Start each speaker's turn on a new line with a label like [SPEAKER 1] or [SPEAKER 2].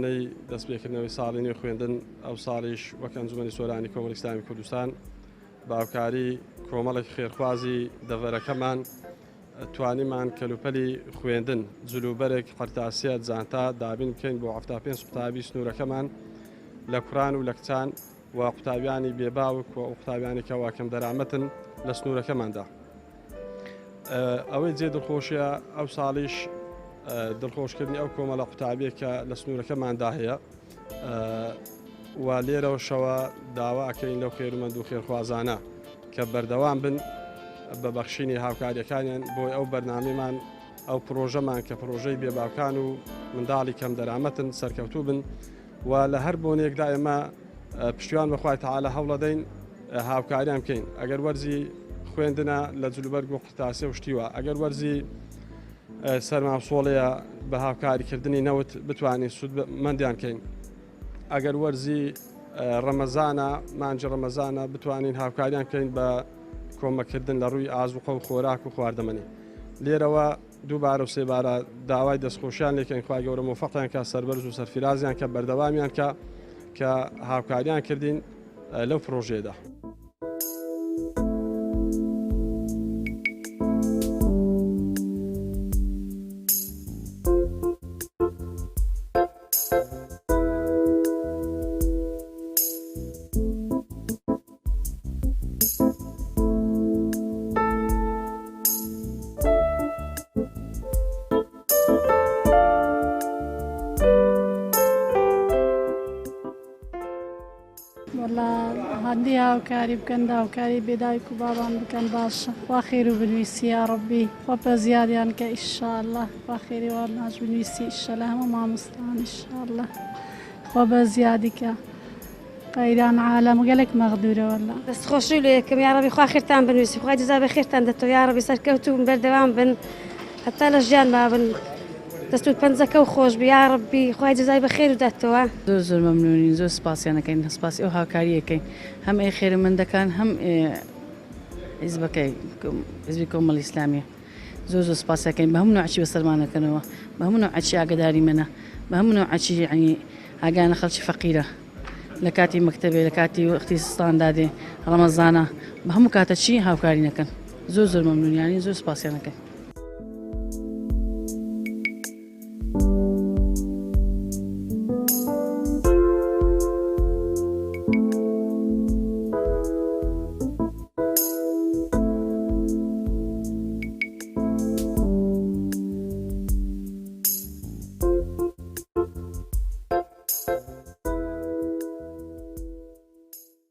[SPEAKER 1] بۆنەی دەستپێکردنەوەی ساڵی نوێ خوێندن ئەو ساڵیش وەک ئەنجومەنی سۆرانی کۆمەڵی ئیسلامی کوردستان باوکاری کۆمەڵێک خێرخوازی دەڤەرەکەمان توانیمان کەلوپەلی خوێندن جلوبەرێک قەرتاسیە جانتا دابین بکەین بۆ 75 قوتابی سنوورەکەمان لە کوران و لە کچان و قوتابیانی بێباوک و قوتابیانی کە واکەم دەرامەتن لە سنوورەکەماندا. ئەوەی جێ دڵخۆشیە ئەو ساڵیش دڵخۆشکردنی ئەو کۆمەڵە قوتابیە کە لە سنوورەکەماندا هەیە و لێرەوە شەوە داواکەین لەو خێرمەند و خێرخوازانە کە بەردەوام بن بە بەخشینی هاوکاریەکانیان بۆی ئەو بەرنامەمان ئەو پرۆژەمان کە پرۆژەی بێباوکان و منداڵی کەم دەرامەتن سەرکەوتوو بن و لە هەر بۆنێکدا ئێمە پشتیوان بەخوای تەعالە هەوڵەدەین هاوکاریان بکەین. ئەگەر وەرزی خوێندنە لە جلوبەرگ و قوتاسیە و شتیوە، ئەگەر وەرزی سەرماوسۆڵەیە بە هاوکاریکردنی نەوت بتوانین سودمەندیان بکەین. ئەگەر وەرزی ڕەمەزانە مانجی ڕەمەزانە بتوانین هاوکاریان بکەین بە کۆمەکردن لە ڕووی ئازوقە و خۆراک و خواردەمەنی. لێرەوە دووبارە و سێبارە داوای دەستخۆشیان لێکەین خوای گەورە موفەقیان کە سەربەرز و سەرفرازیان کە بەردەوامیان کە هاوکاریان کردین لەو پرۆژێدا.
[SPEAKER 2] هەندی هاوکاری بکەن هاوکاری بێدایک و بابان بکەن باشە. خوا خێر و بنویسی یا ڕەبی، خوا پە زیادیان کە ئیشاءالله، خوا خێری وەرناش بنویسی ئیشە لە هەموو مامۆستان ئیشاءالله، خوا بە زیادی کە قەیران عالەم گەلێک مەغدورە وەلا.
[SPEAKER 3] دەستخۆشی لێ یەکەم یا ڕەبی خوا خێرتان بنویسی، خوا جەزا بە خێرتان دەتەوە یا ڕەبی، سەرکەوتوو بن بەردەوام بن هەتا لە ژیان بابن دەست و پەنجەکە و خۆش بی یا ڕەبی، خوای جەزای بە خێر و دەتەوە.
[SPEAKER 4] زۆر مەمنونین، زۆر سپاسیانەکەین، سپاسی ئەو هاوکاریەکەین هەم ئێ خێرمەندەکان هەم حیزبەکەی حیزبی کۆمەڵی ئیسلامیە زۆر سپاسیەکەین بە هەموو نوعچی بەسەرمانەکەنەوە، بە هەموو نوعچی ئاگداری منە، بە هەموو نوعچی یعنی ئاگانە خەڵکی فەقیرە لە کاتی مەکتەبێ لە کاتی اختصاصدان دادێ ڕەمەزانە بە هەموو کاتە چی هاوکاری نەکەن. زۆر مەمنونیانی زۆر سپاسیانەکەین.